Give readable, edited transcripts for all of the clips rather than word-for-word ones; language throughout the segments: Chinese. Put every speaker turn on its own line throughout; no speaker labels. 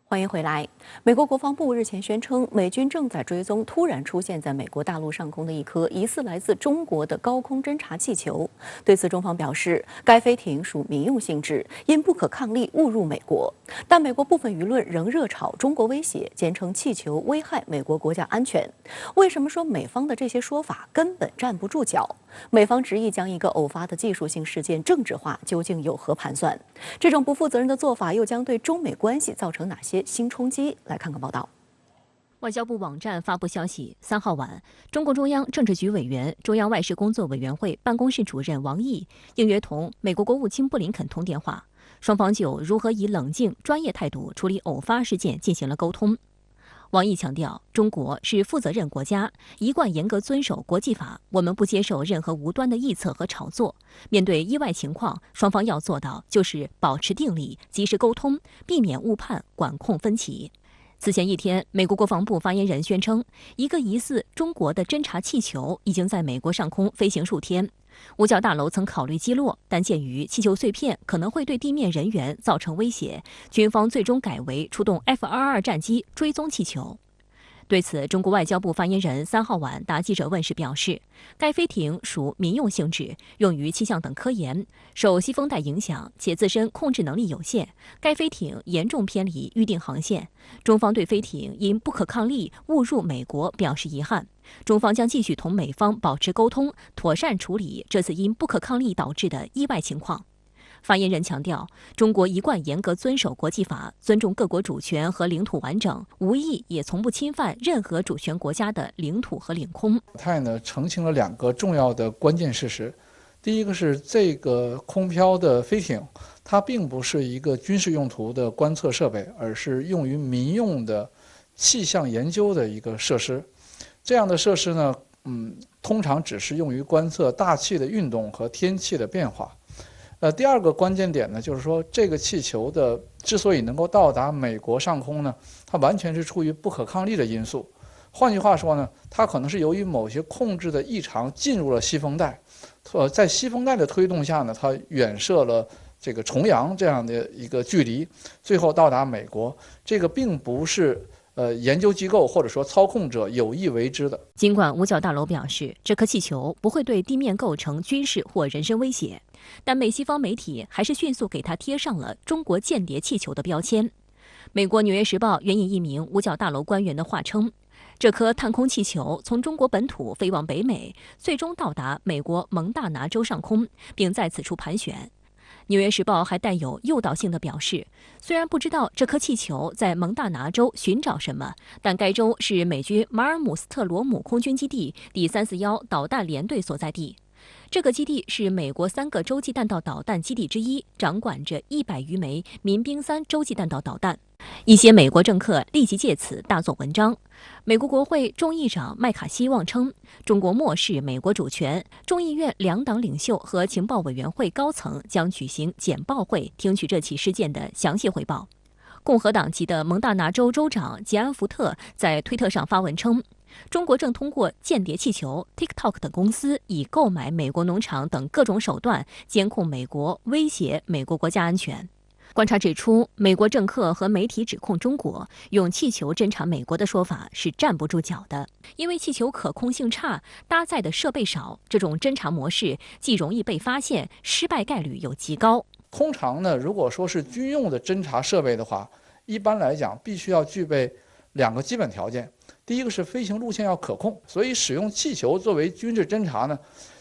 欢迎回来。美国国防部日前宣称，美军正在追踪突然出现在美国大陆上空的一颗疑似来自中国的高空侦察气球。对此，中方表示，该飞艇属民用性质，因不可抗力误入美国。但美国部分舆论仍热炒中国威胁，坚称气球危害美国国家安全。为什么说美方的这些说法根本站不住脚？美方执意将一个偶发的技术性事件政治化，究竟有何盘算？这种不负责任的做法又将对中美关系造成哪些新冲击？来看看报道。
外交部网站发布消息，3号晚，中共中央政治局委员、中央外事工作委员会办公室主任王毅应约同美国国务卿布林肯通电话，双方就如何以冷静、专业态度处理偶发事件进行了沟通。王毅强调，中国是负责任国家，一贯严格遵守国际法，我们不接受任何无端的臆测和炒作。面对意外情况，双方要做到就是保持定力，及时沟通，避免误判，管控分歧。此前一天，美国国防部发言人宣称，一个疑似中国的侦察气球已经在美国上空飞行数天。五角大楼曾考虑击落，但鉴于气球碎片可能会对地面人员造成威胁，军方最终改为出动 F-22战机追踪气球。对此，中国外交部发言人3号晚答记者问时表示，该飞艇属民用性质，用于气象等科研，受西风带影响，且自身控制能力有限。该飞艇严重偏离预定航线，中方对飞艇因不可抗力误入美国表示遗憾。中方将继续同美方保持沟通，妥善处理这次因不可抗力导致的意外情况。发言人强调，中国一贯严格遵守国际法，尊重各国主权和领土完整，无意也从不侵犯任何主权国家的领土和领空。
泰呢澄清了2个重要的关键事实。第一个是这个空飘的飞艇，它并不是一个军事用途的观测设备，而是用于民用的气象研究的一个设施。这样的设施呢，通常只是用于观测大气的运动和天气的变化。第二个关键点呢，就是说这个气球的之所以能够到达美国上空呢，它完全是出于不可抗力的因素。换句话说呢，它可能是由于某些控制的异常进入了西风带，在西风带的推动下呢，它远射了这个重洋这样的一个距离，最后到达美国。这个并不是研究机构或者说操控者有意为之的。
尽管五角大楼表示，这颗气球不会对地面构成军事或人身威胁，但美西方媒体还是迅速给它贴上了中国间谍气球的标签。美国《纽约时报》援引一名五角大楼官员的话称，这颗探空气球从中国本土飞往北美，最终到达美国蒙大拿州上空，并在此处盘旋。《纽约时报》还带有诱导性的表示，虽然不知道这颗气球在蒙大拿州寻找什么，但该州是美军马尔姆斯特罗姆空军基地第341导弹联队所在地。这个基地是美国3个洲际弹道导弹基地之一，掌管着100余枚民兵3洲际弹道导弹。一些美国政客立即借此大做文章。美国国会众议长麦卡锡妄称，中国漠视美国主权。众议院2党领袖和情报委员会高层将举行简报会，听取这起事件的详细汇报。共和党籍的蒙大拿州州长杰安福特在推特上发文称，中国正通过间谍气球、TikTok 等公司，以购买美国农场等各种手段监控美国，威胁美国国家安全。观察指出，美国政客和媒体指控中国用气球侦察美国的说法是站不住脚的，因为气球可控性差，搭载的设备少，这种侦察模式既容易被发现，失败概率又极高。
通常呢，如果说是军用的侦察设备的话，一般来讲必须要具备2个基本条件。第一个是飞行路线要可控，所以使用气球作为军事侦察呢，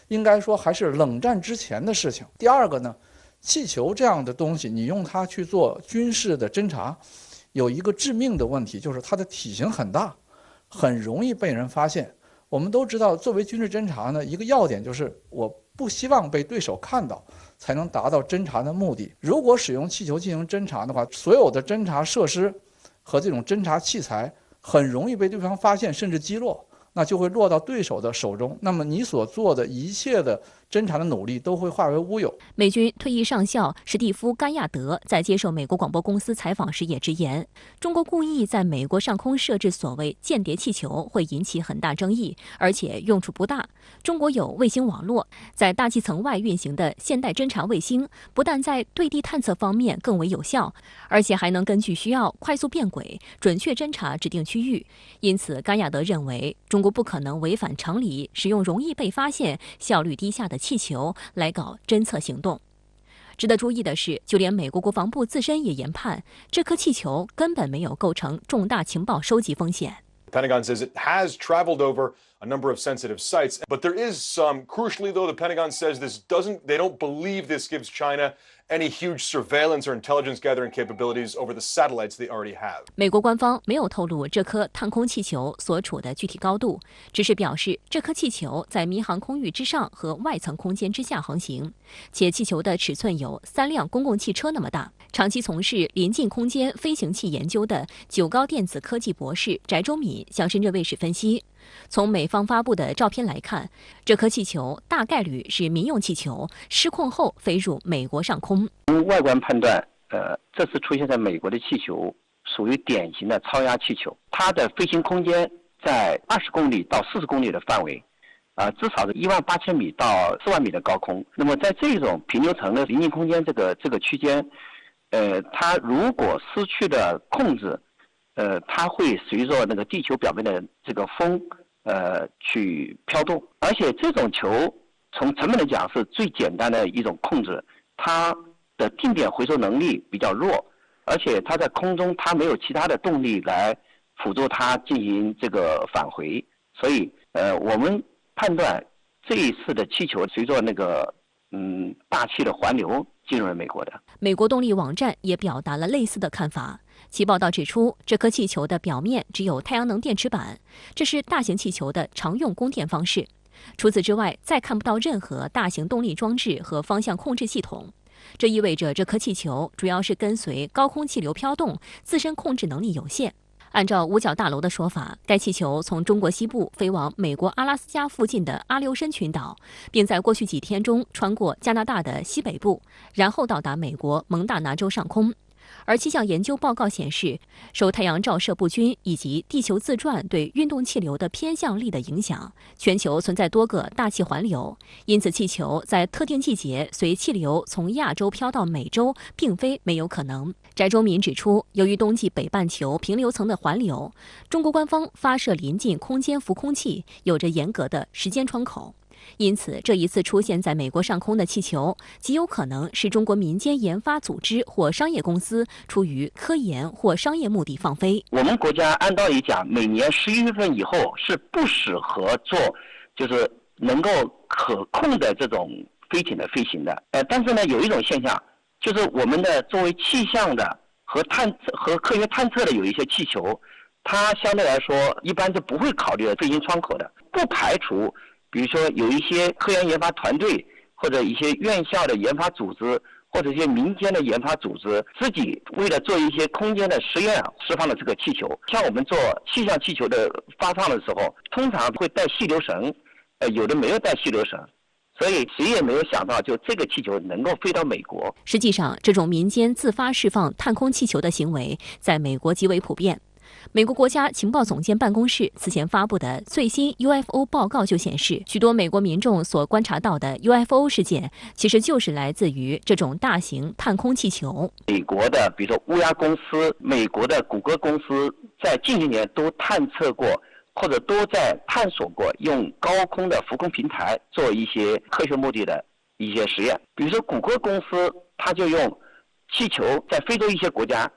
应该说还是冷战之前的事情。第二个呢，气球这样的东西，你用它去做军事的侦察，有一个致命的问题，就是它的体型很大，很容易被人发现。我们都知道，作为军事侦察呢，一个要点就是我不希望被对手看到，才能达到侦察的目的。如果使用气球进行侦察的话，所有的侦察设施和这种侦察器材很容易被对方发现，甚至击落，那就会落到对手的手中。那么你所做的一切的侦察的努力都会化为乌有。
美军退役上校史蒂夫·甘亚德在接受美国广播公司采访时也直言，中国故意在美国上空设置所谓间谍气球会引起很大争议，而且用处不大。中国有卫星网络，在大气层外运行的现代侦察卫星，不但在对地探测方面更为有效，而且还能根据需要快速变轨，准确侦察指定区域。因此，甘亚德认为，中国不可能违反常理，使用容易被发现、效率低下的气球来搞侦测行动。值得注意的是，就连美国国防部自身也研判，这颗气球根本没有构成重大情报收集风险。
The Pentagon says it has traveled over a number of sensitive sites, but there is some. Crucially, though, the Pentagon says they don't believe this gives China any huge surveillance or intelligence gathering capabilities over the satellites they already have.
美国官方没有透露这颗探空气球所处的具体高度，只是表示这颗气球在民航空域之上和外层空间之下航行，且气球的尺寸有3辆公共汽车那么大。长期从事临近空间飞行器研究的九高电子科技博士翟周敏向深圳卫视分析，从美方发布的照片来看，这颗气球大概率是民用气球，失控后飞入美国上空。
从外观判断，这次出现在美国的气球属于典型的超压气球，它的飞行空间在20公里到40公里的范围，至少是18000米到4万米的高空。那么在这种平流层的临近空间这个区间，它如果失去了控制，它会随着那个地球表面的这个风，去飘动。而且这种球从成本来讲是最简单的一种控制，它的定点回收能力比较弱，而且它在空中它没有其他的动力来辅助它进行这个返回，所以我们判断这一次的气球随着那个大气的环流进入了美国的。
美国动力网站也表达了类似的看法。其报道指出，这颗气球的表面只有太阳能电池板，这是大型气球的常用供电方式。除此之外，再看不到任何大型动力装置和方向控制系统。这意味着这颗气球主要是跟随高空气流飘动，自身控制能力有限。按照五角大楼的说法，该气球从中国西部飞往美国阿拉斯加附近的阿留申群岛，并在过去几天中穿过加拿大的西北部，然后到达美国蒙大拿州上空。而气象研究报告显示，受太阳照射不均以及地球自转对运动气流的偏向力的影响，全球存在多个大气环流，因此气球在特定季节随气流从亚洲飘到美洲并非没有可能。翟周敏指出，由于冬季北半球平流层的环流，中国官方发射临近空间浮空器有着严格的时间窗口。因此，这一次出现在美国上空的气球，极有可能是中国民间研发组织或商业公司出于科研或商业目的放飞。
我们国家按道理讲，每年11月份以后是不适合做，就是能够可控的这种飞艇的飞行的。但是呢，有一种现象，就是我们的作为气象的和科学探测的有一些气球，它相对来说一般是不会考虑飞行窗口的，不排除。比如说有一些科研研发团队或者一些院校的研发组织或者一些民间的研发组织自己为了做一些空间的实验释放了这个气球。像我们做气象气球的发放的时候，通常会带细流绳，有的没有带细流绳，所以谁也没有想到就这个气球能够飞到美国。
实际上，这种民间自发释放探空气球的行为在美国极为普遍。美国国家情报总监办公室此前发布的最新 UFO 报告就显示，许多美国民众所观察到的 UFO 事件，其实就是来自于这种大型探空气球。
美国的，比如说乌鸦公司、美国的谷歌公司，在近些年都探测过，或者都在探索过用高空的浮空平台做一些科学目的的一些实验。比如说谷歌公司，它就用气球在非洲一些国家，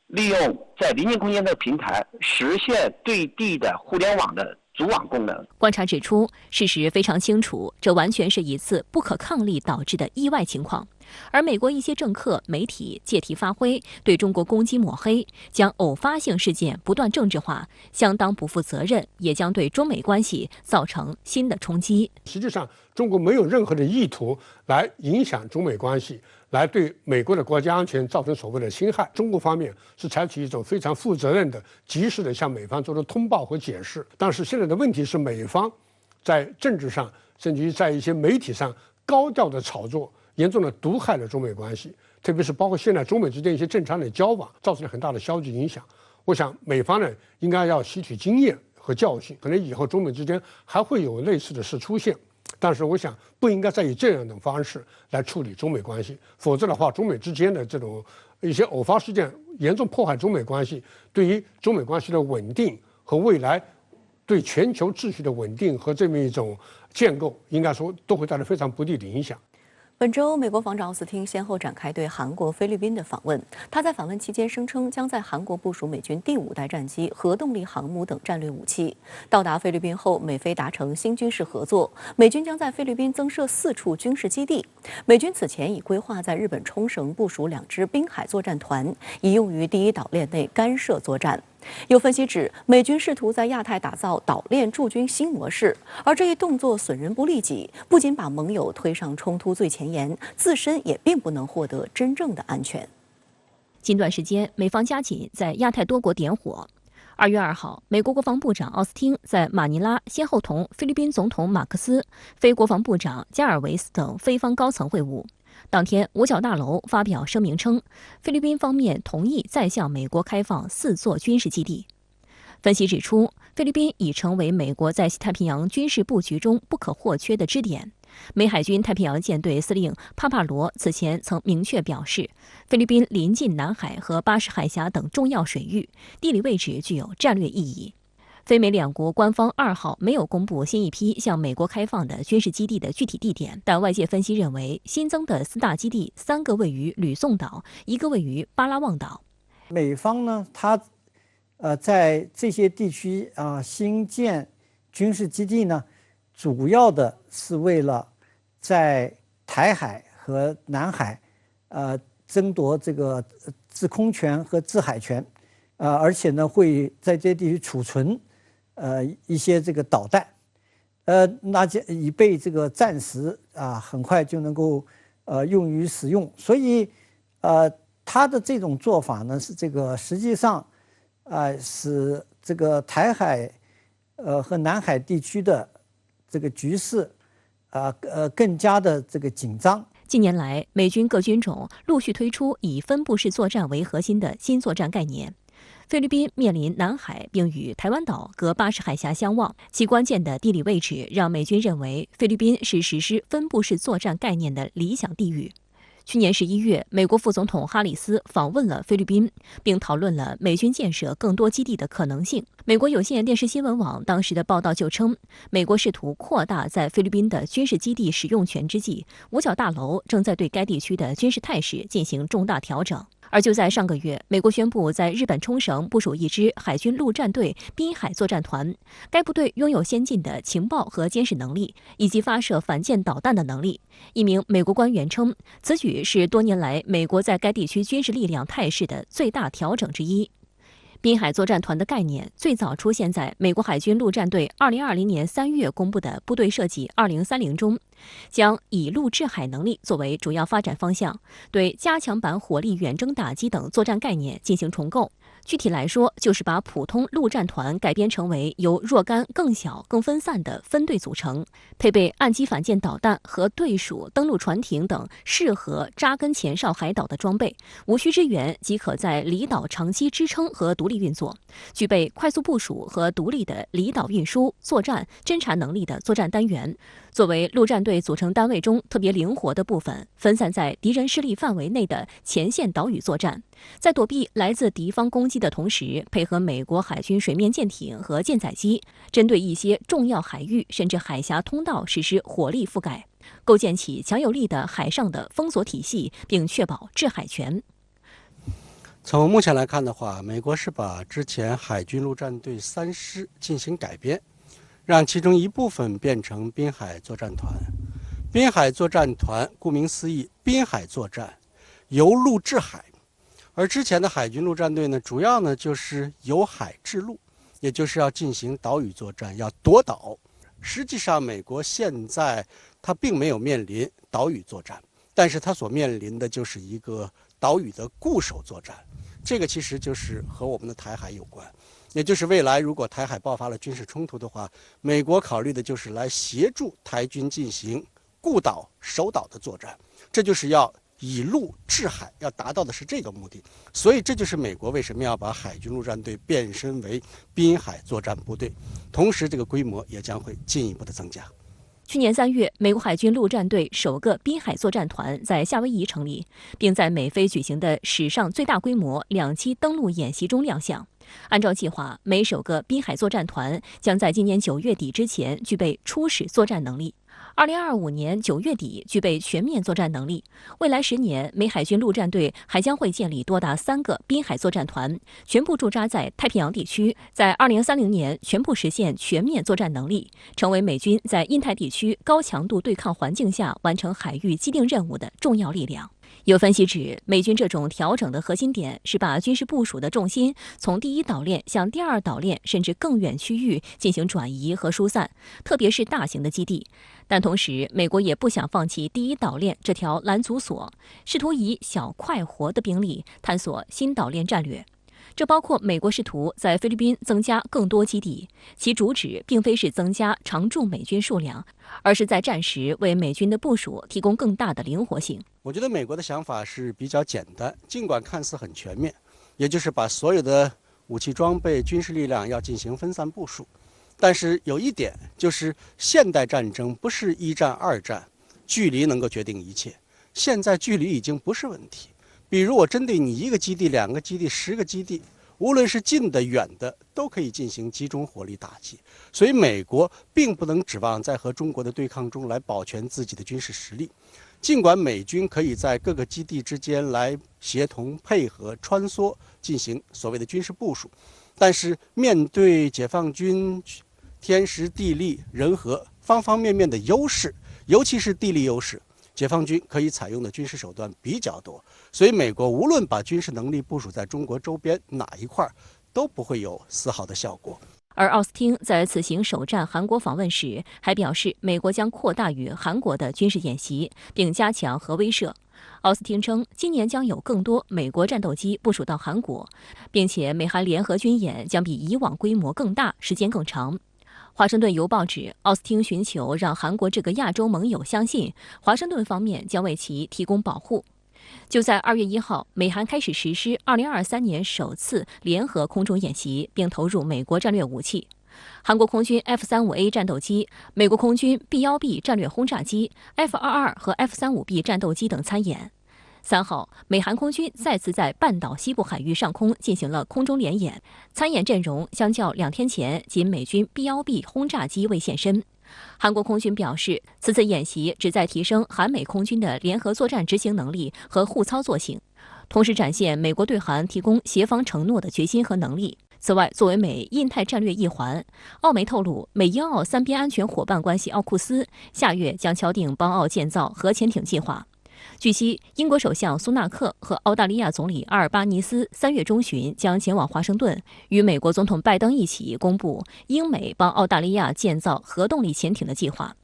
利用在临近空间的平台实现对地的互联网的组网功能。
观察指出，事实非常清楚，这完全是一次不可抗力导致的意外情况。而美国一些政客、媒体借题发挥，对中国攻击抹黑，将偶发性事件不断政治化，相当不负责任，也将对中美关系造成新的冲击。
实际上，中国没有任何的意图来影响中美关系，来对美国的国家安全造成所谓的侵害。中国方面是采取一种非常负责任的、及时的向美方做出通报和解释。但是现在的问题是，美方在政治上，甚至于在一些媒体上，高调的炒作，严重的毒害了中美关系，特别是包括现在中美之间一些正常的交往，造成了很大的消极影响。我想美方呢应该要吸取经验和教训，可能以后中美之间还会有类似的事出现，但是我想不应该再以这样的方式来处理中美关系，否则的话，中美之间的这种一些偶发事件严重破坏中美关系，对于中美关系的稳定和未来对全球秩序的稳定和这么一种建构，应该说都会带来非常不利的影响。
本周，美国防长奥斯汀先后展开对韩国、菲律宾的访问。他在访问期间声称，将在韩国部署美军第5代战机、核动力航母等战略武器。到达菲律宾后，美菲达成新军事合作，美军将在菲律宾增设4处军事基地。美军此前已规划在日本冲绳部署2支滨海作战团，以用于第1岛链内干涉作战。有分析指，美军试图在亚太打造岛链驻军新模式，而这一动作损人不利己，不仅把盟友推上冲突最前沿，自身也并不能获得真正的安全。
近段时间，美方加紧在亚太多国点火。2月2号，美国国防部长奥斯汀在马尼拉先后同菲律宾总统马克思、非国防部长加尔维斯等菲方高层会晤。当天，五角大楼发表声明称，菲律宾方面同意再向美国开放4座军事基地。分析指出，菲律宾已成为美国在西太平洋军事布局中不可或缺的支点。美海军太平洋舰队司令帕帕罗此前曾明确表示，菲律宾临近南海和巴士海峡等重要水域，地理位置具有战略意义。菲美两国官方2号没有公布新一批向美国开放的军事基地的具体地点，但外界分析认为，新增的4大基地3个位于吕宋岛，1个位于巴拉望岛。
美方呢，它在这些地区新建军事基地呢，主要的是为了在台海和南海争夺这个制空权和制海权，而且呢会在这些地区储存一些这个导弹，那就以备这个战时很快就能够用于使用。所以他的这种做法呢，是这个实际上使这个台海和南海地区的这个局势更加的这个紧张。
近年来，美军各军种陆续推出以分布式作战为核心的新作战概念。菲律宾面临南海，并与台湾岛隔巴士海峡相望，其关键的地理位置让美军认为菲律宾是实施分布式作战概念的理想地域。去年11月，美国副总统哈里斯访问了菲律宾，并讨论了美军建设更多基地的可能性。美国有线电视新闻网当时的报道就称，美国试图扩大在菲律宾的军事基地使用权之际，五角大楼正在对该地区的军事态势进行重大调整。而就在上个月，美国宣布在日本冲绳部署1支海军陆战队滨海作战团，该部队拥有先进的情报和监视能力，以及发射反舰导弹的能力。一名美国官员称，此举是多年来美国在该地区军事力量态势的最大调整之一。滨海作战团的概念最早出现在美国海军陆战队2020年3月公布的部队设计2030中，将以陆制海能力作为主要发展方向，对加强版火力远征打击等作战概念进行重构。具体来说，就是把普通陆战团改编成为由若干更小、更分散的分队组成，配备岸基反舰导弹和对属登陆船艇等适合扎根前哨海岛的装备，无需支援即可在离岛长期支撑和独立运作，具备快速部署和独立的离岛运输、作战、侦察能力的作战单元。作为陆战队组成单位中特别灵活的部分，分散在敌人势力范围内的前线岛屿作战，在躲避来自敌方攻击的同时，配合美国海军水面舰艇和舰载机，针对一些重要海域甚至海峡通道实施火力覆盖，构建起强有力的海上的封锁体系，并确保制海权。
从目前来看的话，美国是把之前海军陆战队3师进行改编，让其中一部分变成滨海作战团。滨海作战团顾名思义，滨海作战，由陆制海。而之前的海军陆战队呢，主要呢就是由海制陆，也就是要进行岛屿作战，要夺岛。实际上，美国现在它并没有面临岛屿作战，但是它所面临的就是一个岛屿的固守作战。这个其实就是和我们的台海有关，也就是未来如果台海爆发了军事冲突的话，美国考虑的就是来协助台军进行顾岛守岛的作战，这就是要以陆制海，要达到的是这个目的。所以这就是美国为什么要把海军陆战队变身为滨海作战部队，同时这个规模也将会进一步的增加。
去年3月，美国海军陆战队首个滨海作战团在夏威夷成立，并在美菲举行的史上最大规模2栖登陆演习中亮相。按照计划，美首个滨海作战团将在今年9月底之前具备初始作战能力，2025年9月底具备全面作战能力。未来10年，美海军陆战队还将会建立多达3个滨海作战团，全部驻扎在太平洋地区，在2030年全部实现全面作战能力，成为美军在印太地区高强度对抗环境下完成海域既定任务的重要力量。有分析指，美军这种调整的核心点是把军事部署的重心从第一岛链向第二岛链甚至更远区域进行转移和疏散，特别是大型的基地。但同时，美国也不想放弃第一岛链这条拦阻索，试图以小快活的兵力探索新岛链战略。这包括美国试图在菲律宾增加更多基地，其主旨并非是增加常驻美军数量，而是在战时为美军的部署提供更大的灵活性。
我觉得美国的想法是比较简单，尽管看似很全面，也就是把所有的武器装备、军事力量要进行分散部署。但是有一点，就是现代战争不是1战、2战，距离能够决定一切。现在距离已经不是问题。比如我针对你1个基地、2个基地、10个基地，无论是近的、远的，都可以进行集中火力打击。所以美国并不能指望在和中国的对抗中来保全自己的军事实力。尽管美军可以在各个基地之间来协同配合穿梭进行所谓的军事部署，但是面对解放军天时地利人和方方面面的优势，尤其是地利优势，解放军可以采用的军事手段比较多，所以美国无论把军事能力部署在中国周边哪一块，都不会有丝毫的效果。
而奥斯汀在此行首站韩国访问时，还表示美国将扩大与韩国的军事演习，并加强核威慑。奥斯汀称，今年将有更多美国战斗机部署到韩国，并且美韩联合军演将比以往规模更大，时间更长。华盛顿邮报指，奥斯汀寻求让韩国这个亚洲盟友相信，华盛顿方面将为其提供保护。就在2月1号，美韩开始实施2023年首次联合空中演习，并投入美国战略武器。韩国空军 F-35A 战斗机、美国空军 B-1B 战略轰炸机、F-22和 F-35B 战斗机等参演。3号，美韩空军再次在半岛西部海域上空进行了空中联演，参演阵容相较2天前仅美军 B-1B 轰炸机未现身。韩国空军表示，此次演习旨在提升韩美空军的联合作战执行能力和互操作性，同时展现美国对韩提供协防承诺的决心和能力。此外，作为美印太战略一环，澳媒透露，美英澳3边安全伙伴关系奥库斯下月将敲定帮澳建造核潜艇计划。据悉，英国首相苏纳克和澳大利亚总理阿尔巴尼斯3月中旬将前往华盛顿，与美国总统拜登一起公布英美帮澳大利亚建造核动力潜艇的计划。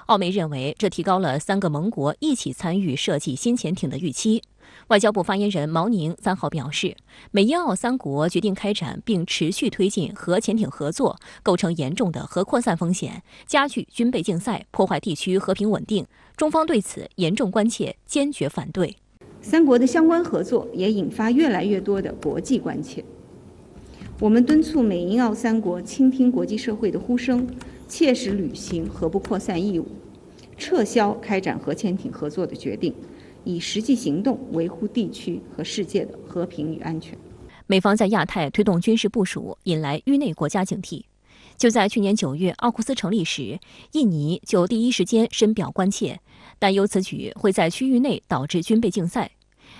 澳媒认为，这提高了3个盟国一起参与设计新潜艇的预期。外交部发言人毛宁3号表示，美英澳3国决定开展并持续推进核潜艇合作，构成严重的核扩散风险，加剧军备竞赛，破坏地区和平稳定。中方对此严重关切，坚决反对。
3国的相关合作也引发越来越多的国际关切。我们敦促美英澳3国倾听国际社会的呼声，切实履行核不扩散义务，撤销开展核潜艇合作的决定，以实际行动维护地区和世界的和平与安全。
美方在亚太推动军事部署，引来域内国家警惕。就在去年9月奥库斯成立时，印尼就第一时间深表关切，担忧此举会在区域内导致军备竞赛。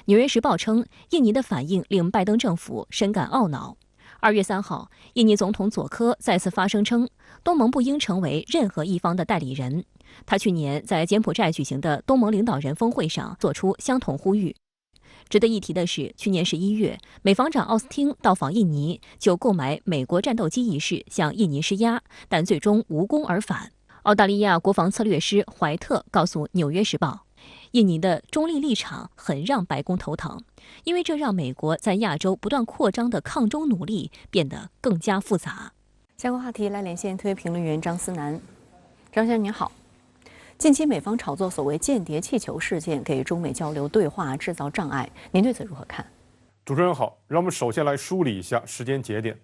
纽约时报称，印尼的反应令拜登政府深感懊恼。2月3号，印尼总统佐科再次发声称，东盟不应成为任何一方的代理人。他去年在柬埔寨举行的东盟领导人峰会上做出相同呼吁。值得一提的是，去年11月，美防长奥斯汀到访印尼，就购买美国战斗机一事向印尼施压，但最终无功而返。澳大利亚国防策略师怀特告诉《纽约时报》，印尼的中立立场很让白宫头疼，因为这让美国在亚洲不断扩张的抗中努力变得更加复杂。
相关话题来连线特约评论员张思南。张先生您好。近期美方炒作所谓间谍气球事件，给中美交流对话制造障碍，您对此如何看？
主持人好，让我们首先来梳理一下时间节点。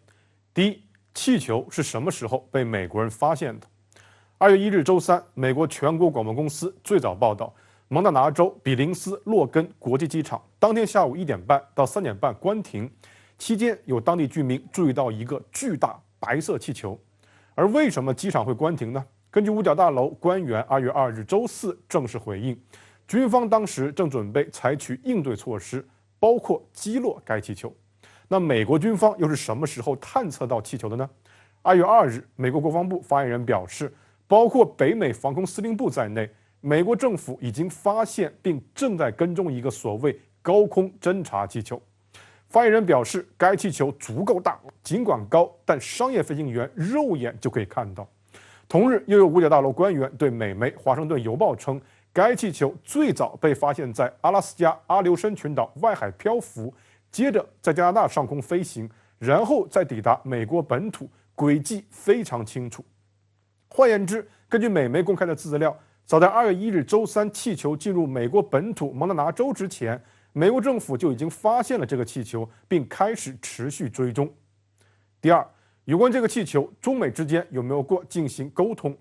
第一，气球是什么时候被美国人发现的？2月1日周三，美国全国广播公司最早报道，蒙大拿州比林斯洛根国际机场当天下午1点半到3点半关停，期间有当地居民注意到一个巨大白色气球。而为什么机场会关停呢？根据五角大楼官员2月2日周四正式回应，军方当时正准备采取应对措施，包括击落该气球。那美国军方又是什么时候探测到气球的呢？2月2日，美国国防部发言人表示，包括北美防空司令部在内，美国政府已经发现并正在跟踪一个所谓高空侦察气球。发言人表示，该气球足够大，尽管高，但商业飞行员肉眼就可以看到。同日，又有五角大楼官员对美媒《华盛顿邮报》称，该气球最早被发现在阿拉斯加阿留申群岛外海漂浮，接着在加拿大上空飞行，然后再抵达美国本土，轨迹非常清楚。换言之，根据美媒公开的资料，早在2月1日周三气球进入美国本土蒙大拿州之前，美国政府就已经发现了这个气球，并开始持续追踪。第二，有关这个气球，中美之间有没有过进行沟通？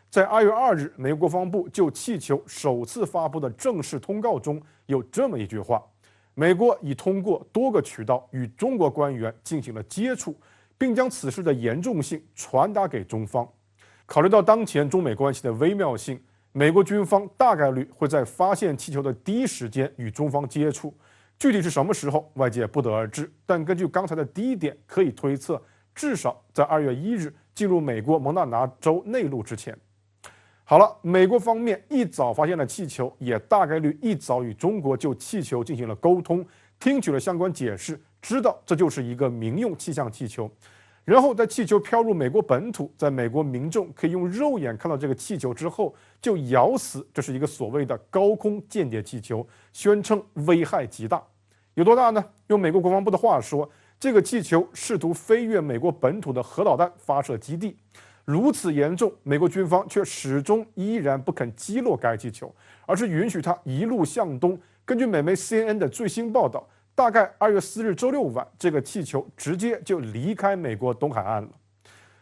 在2月2日，美国国防部就气球首次发布的正式通告中有这么一句话：美国已通过多个渠道与中国官员进行了接触，并将此事的严重性传达给中方。考虑到当前中美关系的微妙性，美国军方大概率会在发现气球的第一时间与中方接触，具体是什么时候，外界不得而知。但根据刚才的第一点，可以推测，至少在2月1日进入美国蒙大拿州内陆之前。好了，美国方面一早发现了气球，也大概率一早与中国就气球进行了沟通，听取了相关解释，知道这就是一个民用气象气球。然后在气球飘入美国本土，在美国民众可以用肉眼看到这个气球之后，就咬死这是一个所谓的高空间谍气球，宣称危害极大。有多大呢？用美国国防部的话说，这个气球试图飞越美国本土的核导弹发射基地，如此严重，美国军方却始终依然不肯击落该气球，而是允许它一路向东。根据美媒 CNN 的最新报道，大概2月4日周六晚，这个气球直接就离开美国东海岸了。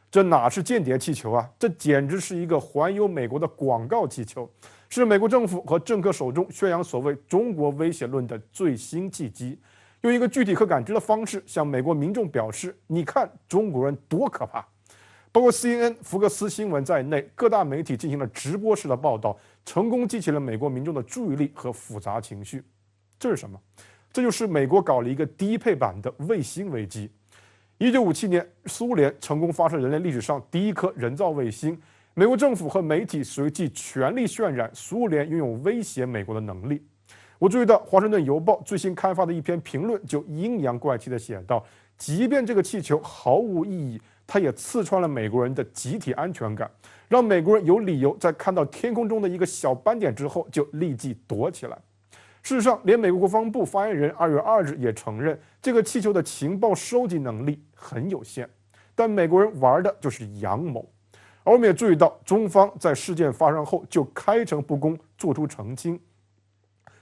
这哪是间谍气球啊？这简直是一个环游美国的广告气球，是美国政府和政客手中宣扬所谓中国威胁论的最新契机，用一个具体可感知的方式向美国民众表示，你看中国人多可怕。包括 CNN、福克斯新闻在内，各大媒体进行了直播式的报道，成功激起了美国民众的注意力和复杂情绪。这是什么？这就是美国搞了一个低配版的卫星危机。1957年，苏联成功发射人类历史上第一颗人造卫星，美国政府和媒体随即全力渲染苏联拥有威胁美国的能力。我注意到《华盛顿邮报》最新刊发的一篇评论就阴阳怪气地写道，即便这个气球毫无意义，它也刺穿了美国人的集体安全感，让美国人有理由在看到天空中的一个小斑点之后就立即躲起来。事实上，连美国国防部发言人2月2日也承认，这个气球的情报收集能力很有限。但美国人玩的就是阳谋。而我们也注意到，中方在事件发生后就开诚布公做出澄清。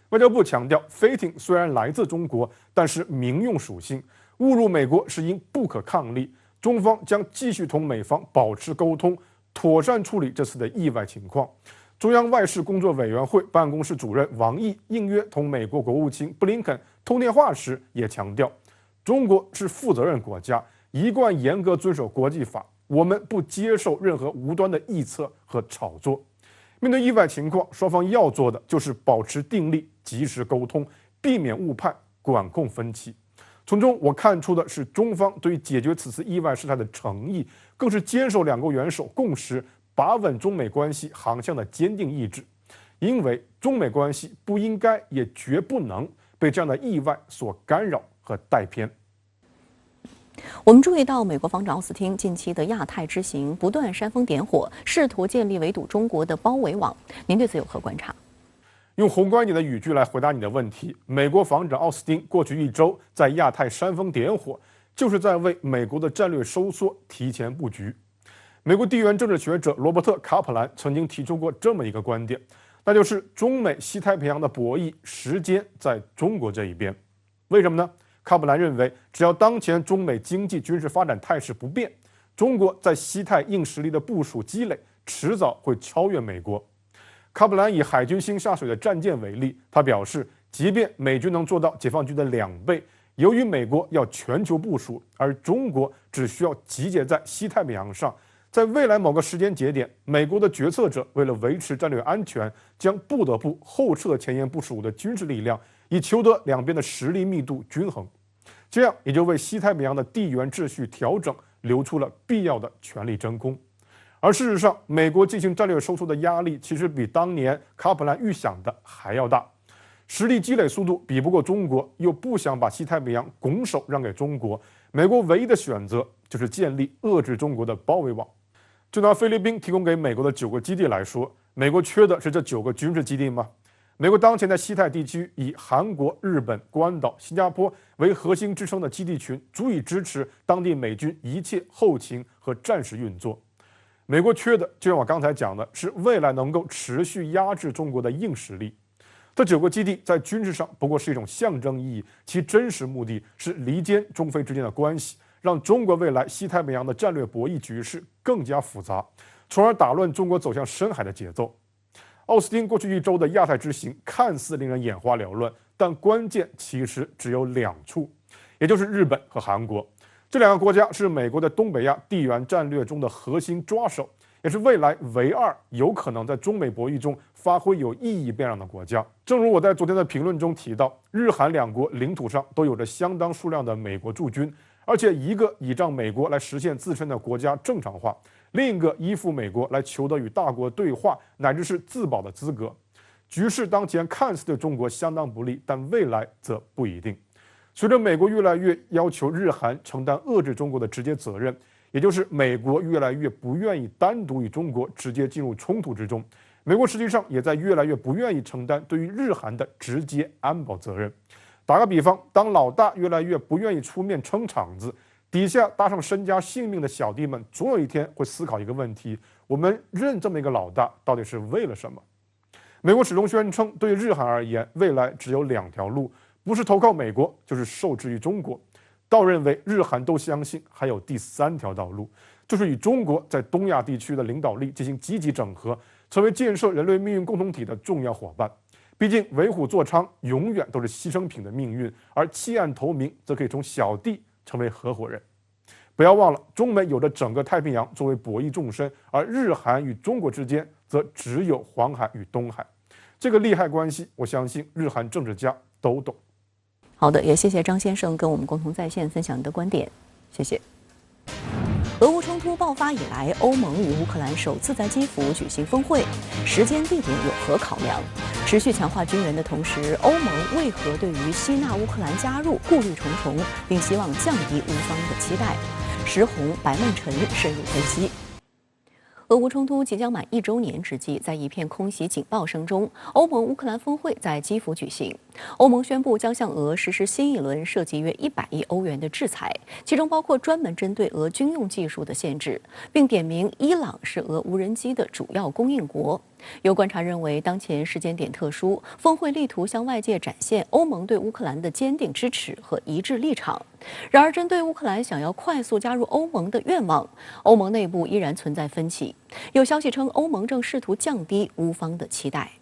外交部强调，飞艇虽然来自中国，但是民用属性，误入美国是因不可抗力。中方将继续同美方保持沟通，妥善处理这次的意外情况。中央外事工作委员会办公室主任王毅应约同美国国务卿布林肯通电话时也强调，中国是负责任国家，一贯严格遵守国际法，我们不接受任何无端的臆测和炒作。面对意外情况，双方要做的就是保持定力，及时沟通，避免误判，管控分歧。从中我看出的是中方对于解决此次意外事态的诚意，更是坚守两国元首共识，把稳中美关系航向的坚定意志。因为中美关系不应该也绝不能被这样的意外所干扰和带偏。
我们注意到，美国防长奥斯汀近期的亚太之行不断煽风点火，试图建立围堵中国的包围网。您对此有何观察？
用宏观一点的语句来回答你的问题，美国防长奥斯汀过去一周在亚太煽风点火，就是在为美国的战略收缩提前布局。美国地缘政治学者罗伯特·卡普兰曾经提出过这么一个观点，那就是中美西太平洋的博弈时间在中国这一边。为什么呢？卡普兰认为，只要当前中美经济军事发展态势不变，中国在西太硬实力的部署积累迟早会超越美国。卡普兰以海军新下水的战舰为例，他表示，即便美军能做到解放军的2倍，由于美国要全球部署，而中国只需要集结在西太平洋上，在未来某个时间节点，美国的决策者为了维持战略安全，将不得不后撤前沿部署的军事力量，以求得两边的实力密度均衡。这样也就为西太平洋的地缘秩序调整留出了必要的权力真空。而事实上，美国进行战略收缩的压力其实比当年卡普兰预想的还要大。实力积累速度比不过中国，又不想把西太平洋拱手让给中国，美国唯一的选择就是建立遏制中国的包围网。就拿菲律宾提供给美国的9个基地来说，美国缺的是这9个军事基地吗？美国当前在西太地区以韩国、日本、关岛、新加坡为核心支撑的基地群，足以支持当地美军一切后勤和战时运作。美国缺的，就像我刚才讲的，是未来能够持续压制中国的硬实力。这9个基地在军事上不过是一种象征意义，其真实目的是离间中非之间的关系，让中国未来西太平洋的战略博弈局势更加复杂，从而打乱中国走向深海的节奏。奥斯汀过去1周的亚太之行看似令人眼花缭乱，但关键其实只有2处，也就是日本和韩国。这2个国家是美国在东北亚地缘战略中的核心抓手，也是未来唯2有可能在中美博弈中发挥有意义变量的国家。正如我在昨天的评论中提到，日韩2国领土上都有着相当数量的美国驻军，而且一个倚仗美国来实现自身的国家正常化，另一个依附美国来求得与大国对话乃至是自保的资格。局势当前看似对中国相当不利，但未来则不一定。随着美国越来越要求日韩承担遏制中国的直接责任，也就是美国越来越不愿意单独与中国直接进入冲突之中，美国实际上也在越来越不愿意承担对于日韩的直接安保责任。打个比方，当老大越来越不愿意出面撑场子，底下搭上身家性命的小弟们总有一天会思考一个问题：我们认这么一个老大到底是为了什么？美国始终宣称，对日韩而言，未来只有2条路，不是投靠美国，就是受制于中国。道认为日韩都相信还有第3条道路，就是与中国在东亚地区的领导力进行积极整合，成为建设人类命运共同体的重要伙伴。毕竟为虎作伥永远都是牺牲品的命运，而弃暗投明则可以从小弟成为合伙人。不要忘了，中美有着整个太平洋作为博弈纵深，而日韩与中国之间则只有黄海与东海。这个利害关系，我相信日韩政治家都懂。
好的，也谢谢张先生跟我们共同在线分享你的观点，谢谢。俄乌冲突爆发以来，欧盟与乌克兰首次在基辅举行峰会，时间地点有何考量？持续强化军援的同时，欧盟为何对于吸纳乌克兰加入顾虑重重，并希望降低乌方的期待？石红、白曼晨深入分析。俄乌冲突即将满1周年之际，在一片空袭警报声中，欧盟乌克兰峰会在基辅举行。欧盟宣布将向俄实施新一轮涉及约100亿欧元的制裁，其中包括专门针对俄军用技术的限制，并点名伊朗是俄无人机的主要供应国。有观察认为，当前时间点特殊，峰会力图向外界展现欧盟对乌克兰的坚定支持和一致立场。然而，针对乌克兰想要快速加入欧盟的愿望，欧盟内部依然存在分歧。有消息称，欧盟正试图降低乌方的期待。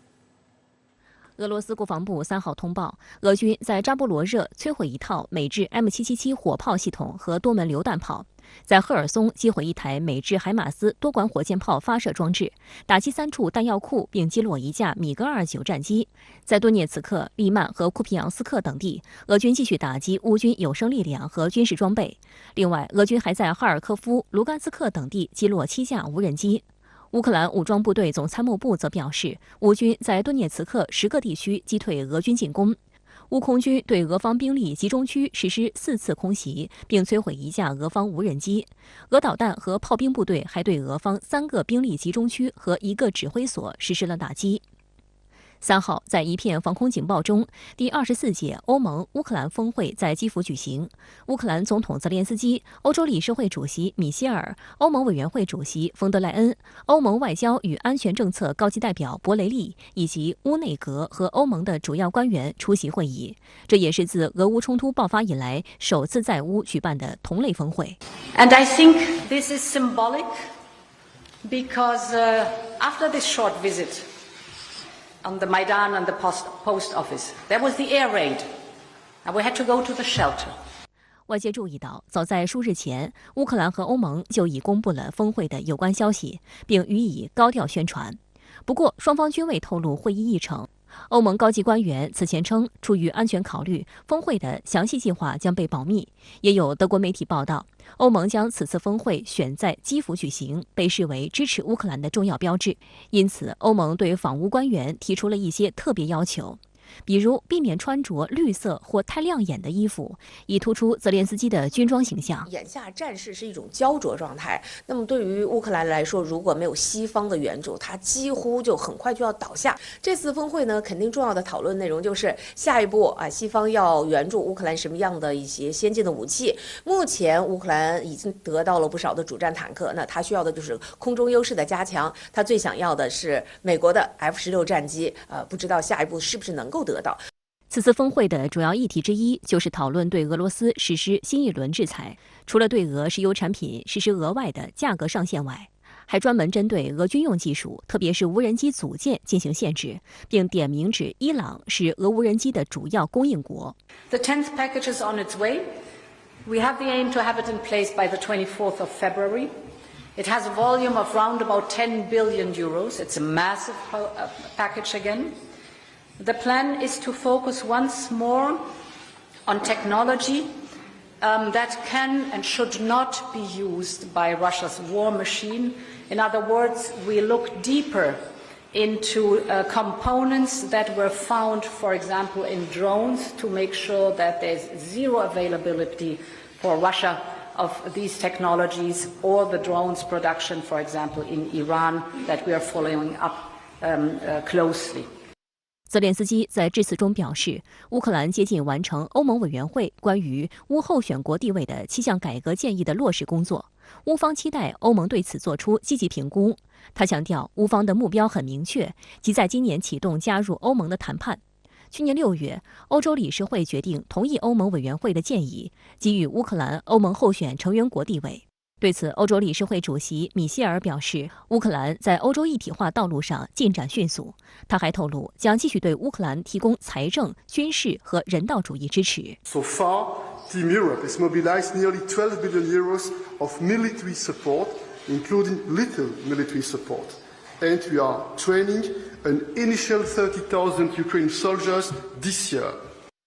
俄罗斯国防部3号通报，俄军在扎波罗热摧毁一套美制 M777火炮系统和多门榴弹炮，在赫尔松击毁一台美制海马斯多管火箭炮发射装置，打击3处弹药库，并击落一架米格29战机。在顿涅茨克、利曼和库皮扬斯克等地，俄军继续打击乌军有生力量和军事装备。另外，俄军还在哈尔科夫、卢甘斯克等地击落7架无人机。乌克兰武装部队总参谋部则表示，乌军在顿涅茨克10个地区击退俄军进攻。乌空军对俄方兵力集中区实施4次空袭，并摧毁一架俄方无人机。俄导弹和炮兵部队还对俄方3个兵力集中区和1个指挥所实施了打击。3号，在一片防空警报中，第24届欧盟乌克兰峰会在基辅举行。乌克兰总统泽连斯基、欧洲理事会主席米歇尔、欧盟委员会主席冯德莱恩、欧盟外交与安全政策高级代表博雷利以及乌内阁和欧盟的主要官员出席会议。这也是自俄乌冲突爆发以来首次在乌举办的同类峰会。
And I think this is symbolic because after this short visit on the Maidan and the post office, there was the air raid, and we had to go to the shelter.
外界注意到，早在数日前，乌克兰和欧盟就已公布了峰会的有关消息，并予以高调宣传。不过，双方均未透露会议议程。欧盟高级官员此前称，出于安全考虑，峰会的详细计划将被保密。也有德国媒体报道，欧盟将此次峰会选在基辅举行，被视为支持乌克兰的重要标志。因此，欧盟对访乌官员提出了一些特别要求。比如避免穿着绿色或太亮眼的衣服，以突出泽连斯基的军装形象。
眼下战事是一种焦灼状态，那么对于乌克兰来说，如果没有西方的援助，它几乎就很快就要倒下。这次峰会呢，肯定重要的讨论内容就是下一步西方要援助乌克兰什么样的一些先进的武器。目前乌克兰已经得到了不少的主战坦克，那它需要的就是空中优势的加强。它最想要的是美国的 F-16战机，不知道下一步是不是能够得到。
此次峰会的主要议题之一就是讨论对俄罗斯实施新一轮制裁，除了对俄石油产品实施额外的价格上限外，还专门针对俄军用技术，特别是无人机组件进行限制，并点名指伊朗是俄无人机的主要供应国。
The 10th package is on its way. We have the aim to have it in place by the 24th of February. It has a volume of round about 10 billion euros. It's a massive package again. The plan is to focus once more on technology that can and should not be used by Russia's war machine. In other words, we look deeper into components that were found, for example, in drones, to make sure that there's zero availability for Russia of these technologies, or the drones production, for example, in Iran, that we are following up closely.
泽连斯基在致辞中表示，乌克兰接近完成欧盟委员会关于乌候选国地位的7项改革建议的落实工作，乌方期待欧盟对此作出积极评估。他强调，乌方的目标很明确，即在今年启动加入欧盟的谈判。去年6月，欧洲理事会决定同意欧盟委员会的建议，给予乌克兰欧盟候选成员国地位。对此，欧洲理事会主席米歇尔表示，乌克兰在欧洲一体化道路上进展迅速。他还透露，将继续对乌克兰提供财政、军事和人道主义支持。
So far, Team Europe has mobilized nearly 12 billion euros of military support, including little military support. And we are training an initial 30,000 Ukrainian soldiers this year.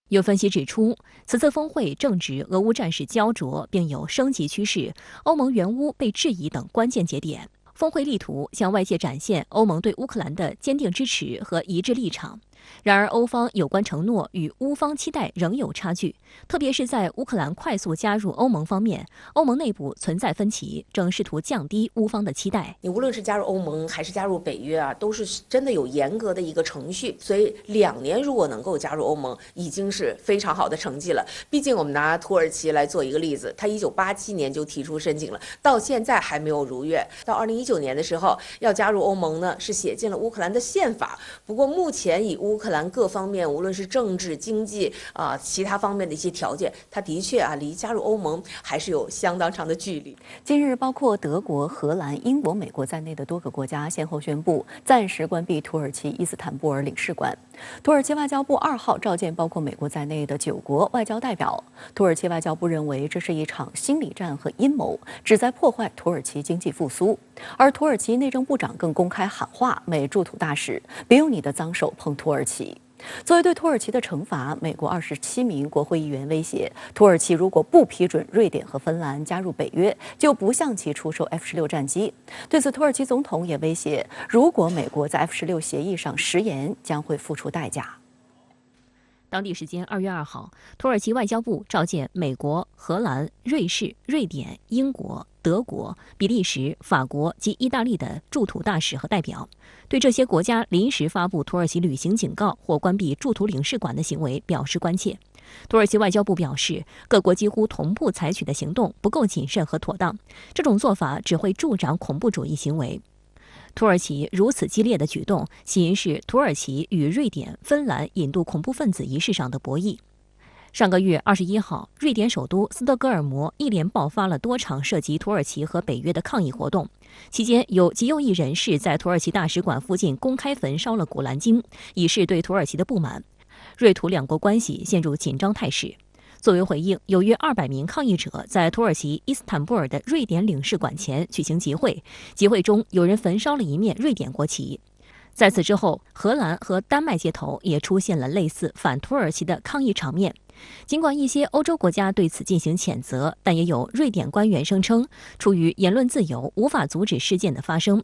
有分析指出，此次峰会正值俄乌战事焦灼，并有升级趋势，欧盟援乌被质疑等关键节点。峰会力图向外界展现欧盟对乌克兰的坚定支持和一致立场。然而，欧方有关承诺与乌方期待仍有差距，特别是在乌克兰快速加入欧盟方面，欧盟内部存在分歧，正试图降低乌方的期待。
你无论是加入欧盟还是加入北约都是真的有严格的一个程序，所以2年如果能够加入欧盟，已经是非常好的成绩了。毕竟我们拿土耳其来做一个例子，他1987年就提出申请了，到现在还没有如愿。到2019年的时候要加入欧盟呢，是写进了乌克兰的宪法。不过目前以乌克兰各方面，无论是政治、经济其他方面的一些条件，它的确离加入欧盟还是有相当长的距离。
今日，包括德国、荷兰、英国、美国在内的多个国家先后宣布暂时关闭土耳其伊斯坦布尔领事馆。土耳其外交部2号召见包括美国在内的9国外交代表。土耳其外交部认为这是一场心理战和阴谋，旨在破坏土耳其经济复苏。而土耳其内政部长更公开喊话美驻土大使，别用你的脏手碰土耳其。作为对土耳其的惩罚，美国27名国会议员威胁，土耳其如果不批准瑞典和芬兰加入北约，就不向其出售 F-16战机。对此，土耳其总统也威胁，如果美国在 F-16协议上食言，将会付出代价。
当地时间2月2号，土耳其外交部召见美国、荷兰、瑞士、瑞典、英国、德国、比利时、法国及意大利的驻土大使和代表，对这些国家临时发布土耳其旅行警告或关闭驻土领事馆的行为表示关切。土耳其外交部表示，各国几乎同步采取的行动不够谨慎和妥当，这种做法只会助长恐怖主义行为。土耳其如此激烈的举动，起因是土耳其与瑞典、芬兰引渡恐怖分子仪式上的博弈。上个月21号，瑞典首都斯德哥尔摩一连爆发了多场涉及土耳其和北约的抗议活动，期间有极右翼人士在土耳其大使馆附近公开焚烧了古兰经，以示对土耳其的不满。瑞土两国关系陷入紧张态势。作为回应，有约200名抗议者在土耳其伊斯坦布尔的瑞典领事馆前举行集会，集会中有人焚烧了一面瑞典国旗。在此之后，荷兰和丹麦街头也出现了类似反土耳其的抗议场面。尽管一些欧洲国家对此进行谴责，但也有瑞典官员声称，出于言论自由，无法阻止事件的发生。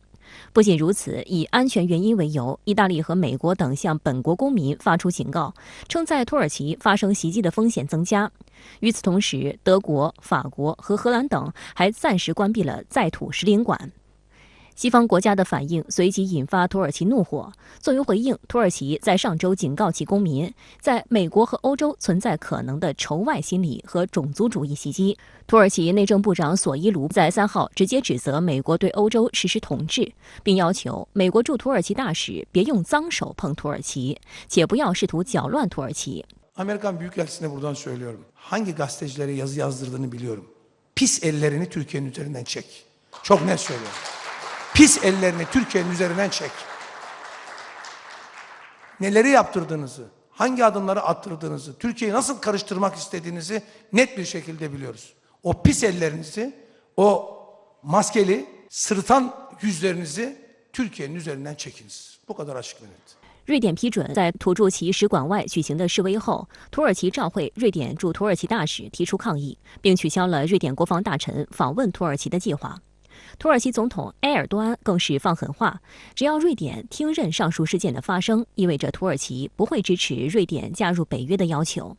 不仅如此，以安全原因为由，意大利和美国等向本国公民发出警告，称在土耳其发生袭击的风险增加。与此同时，德国、法国和荷兰等还暂时关闭了在土使领馆。西方国家的反应随即引发土耳其怒火。作为回应，土耳其在上周警告其公民，在美国和欧洲存在可能的仇外心理和种族主义袭击。土耳其内政部长索伊卢在3号直接指责美国对欧洲实施统治，并要求美国驻土耳其大使别用脏手碰土耳其，且不要试图搅乱土耳其。
Amerikan Büyükelçisi'ne buradan söylüyorum. Hangi gazetecilere yazı yazdırdığını biliyorum. Pis ellerini Türkiye'nin üzerinden çek. Çok net söylüyorum.Pis ellerini Türkiye'nin üzerinden çek. Neleri yaptırdığınızı, hangi adımları attırdığınızı, Türkiye'yi nasıl karıştırmak istediğinizi net bir şekilde biliyoruz. O pis ellerinizi, o maskeli, sırıtan yüzlerinizi Türkiye'nin üzerinden çekiniz. Bu kadar açık ve net.
瑞典批准在土著其使馆外举行的示威后，土耳其召回瑞典驻土耳其大使提出抗议，并取消了瑞典国防大臣访问土耳其的计划。土耳其总统埃尔多安更是放狠话，只要瑞典听任上述事件的发生，意味着土耳其不会支持瑞典加入北约的要求。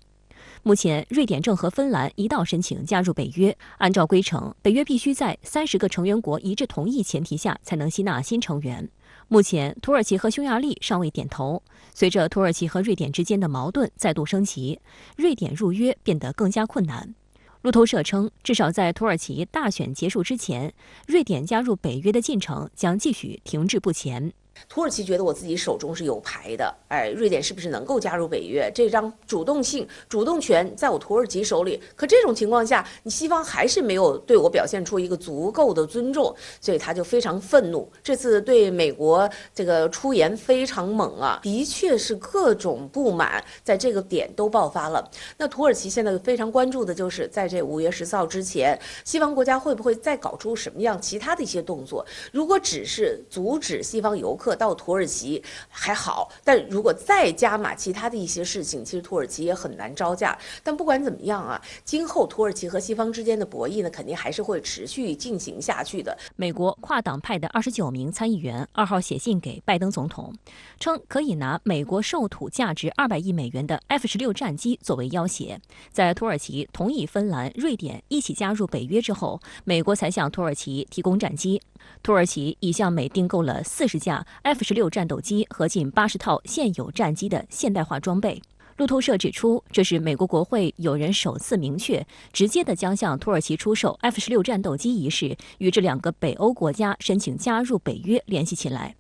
目前，瑞典正和芬兰一道申请加入北约。按照规程，北约必须在30个成员国一致同意前提下才能吸纳新成员。目前，土耳其和匈牙利尚未点头。随着土耳其和瑞典之间的矛盾再度升级，瑞典入约变得更加困难。路透社称，至少在土耳其大选结束之前，瑞典加入北约的进程将继续停滞不前。
土耳其觉得我自己手中是有牌的，瑞典是不是能够加入北约？这张主动性、主动权在我土耳其手里。可这种情况下，你西方还是没有对我表现出一个足够的尊重，所以他就非常愤怒。这次对美国这个出言非常猛啊，的确是各种不满在这个点都爆发了。那土耳其现在非常关注的就是在这5月14号之前，西方国家会不会再搞出什么样其他的一些动作？如果只是阻止西方游客到土耳其还好，但如果再加码其他的一些事情，其实土耳其也很难招架。但不管怎么样啊，今后土耳其和西方之间的博弈呢，肯定还是会持续进行下去的。
美国跨党派的29名参议员2号写信给拜登总统，称可以拿美国授土价值200亿美元的 F-16战机作为要挟。在土耳其同意芬兰、瑞典一起加入北约之后，美国才向土耳其提供战机。土耳其已向美订购了40架 F-16战斗机和近80套现有战机的现代化装备。路透社指出，这是美国国会有人首次明确、直接地将向土耳其出售 F-16战斗机一事与这2个北欧国家申请加入北约联系起来。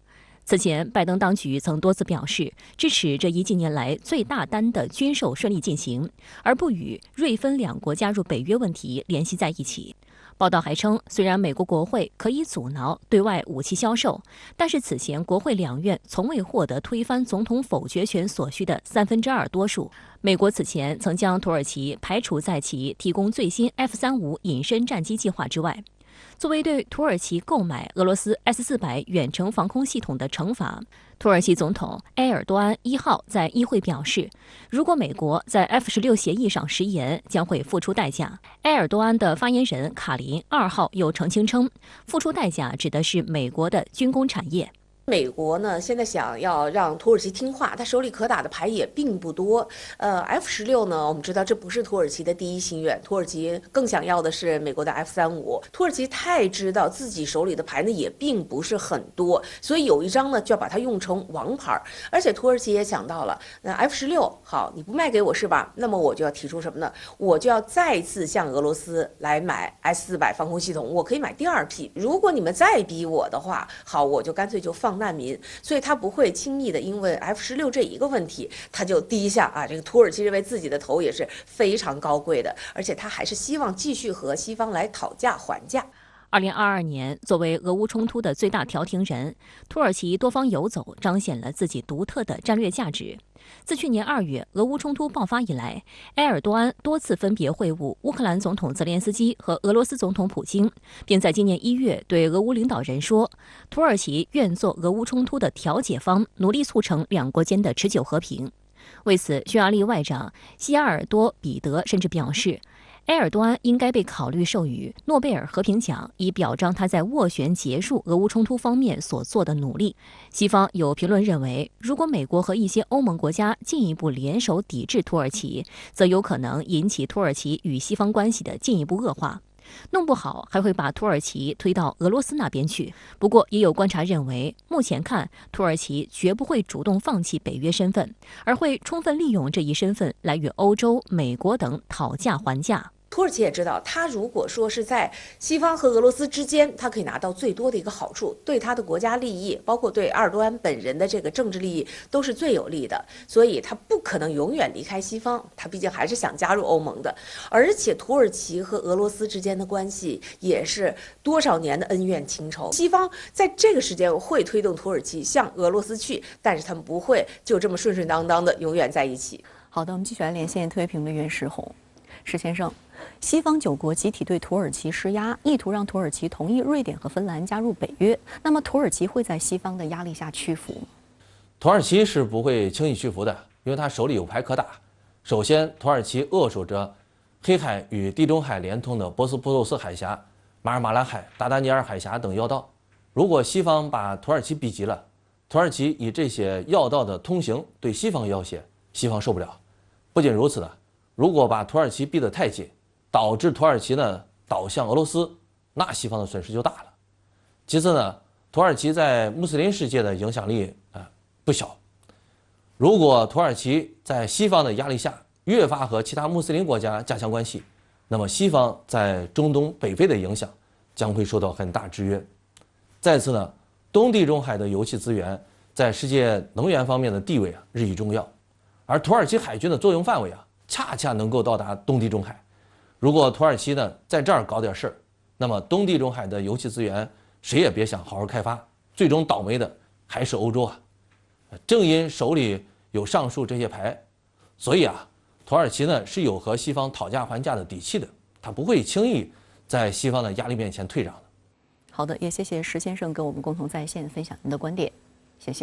此前，拜登当局曾多次表示支持这一近年来最大单的军售顺利进行，而不与瑞芬2国加入北约问题联系在一起。报道还称，虽然美国国会可以阻挠对外武器销售，但是此前国会2院从未获得推翻总统否决权所需的2/3多数。美国此前曾将土耳其排除在其提供最新 F-35隐身战机计划之外。作为对土耳其购买俄罗斯 S-400远程防空系统的惩罚，土耳其总统埃尔多安1号在议会表示，如果美国在 F-16协议上食言，将会付出代价。埃尔多安的发言人卡林2号又澄清称，付出代价指的是美国的军工产业。
美国呢，现在想要让土耳其听话，他手里可打的牌也并不多。F-16呢，我们知道这不是土耳其的第一心愿，土耳其更想要的是美国的 F-35。土耳其太知道自己手里的牌呢也并不是很多，所以有一张呢就要把它用成王牌。而且土耳其也想到了，那 F-16好，你不卖给我是吧？那么我就要提出什么呢？我就要再次向俄罗斯来买 S-400防空系统，我可以买第2批。如果你们再逼我的话，好，我就干脆就放难民。所以他不会轻易的因为 F-16这一个问题他就低下啊。这个土耳其认为自己的头也是非常高贵的，而且他还是希望继续和西方来讨价还价。
2022年，作为俄乌冲突的最大调停人，土耳其多方游走，彰显了自己独特的战略价值。自去年2月俄乌冲突爆发以来，埃尔多安多次分别会晤乌克兰总统泽连斯基和俄罗斯总统普京，并在今年1月对俄乌领导人说，土耳其愿做俄乌冲突的调解方，努力促成两国间的持久和平。为此，匈牙利外长西亚尔多彼得甚至表示，埃尔多安应该被考虑授予诺贝尔和平奖，以表彰他在斡旋结束俄乌冲突方面所做的努力。西方有评论认为，如果美国和一些欧盟国家进一步联手抵制土耳其，则有可能引起土耳其与西方关系的进一步恶化，弄不好还会把土耳其推到俄罗斯那边去。不过，也有观察认为，目前看，土耳其绝不会主动放弃北约身份，而会充分利用这一身份来与欧洲、美国等讨价还价。
土耳其也知道，他如果说是在西方和俄罗斯之间，他可以拿到最多的一个好处，对他的国家利益，包括对埃尔多安本人的这个政治利益，都是最有利的。所以他不可能永远离开西方，他毕竟还是想加入欧盟的。而且土耳其和俄罗斯之间的关系也是多少年的恩怨情仇。西方在这个时间会推动土耳其向俄罗斯去，但是他们不会就这么顺顺当当的永远在一起。
好的，我们继续来连线特约评论员石红。石先生，西方9国集体对土耳其施压，意图让土耳其同意瑞典和芬兰加入北约。那么，土耳其会在西方的压力下屈服吗？
土耳其是不会轻易屈服的，因为他手里有牌可打。首先，土耳其扼守着黑海与地中海连通的博斯普鲁斯海峡、马尔马拉海、达达尼尔海峡等要道。如果西方把土耳其逼急了，土耳其以这些要道的通行对西方要挟，西方受不了。不仅如此呢，如果把土耳其逼得太紧，导致土耳其呢倒向俄罗斯，那西方的损失就大了。其次呢，土耳其在穆斯林世界的影响力不小。如果土耳其在西方的压力下越发和其他穆斯林国家加强关系，那么西方在中东北非的影响将会受到很大制约。再次呢，东地中海的油气资源在世界能源方面的地位日益重要，而土耳其海军的作用范围恰恰能够到达东地中海。如果土耳其呢在这儿搞点事儿，那么东地中海的油气资源谁也别想好好开发，最终倒霉的还是欧洲啊。正因手里有上述这些牌，所以土耳其呢是有和西方讨价还价的底气的，他不会轻易在西方的压力面前退让的。
好的，也谢谢石先生跟我们共同在线分享您的观点，谢谢。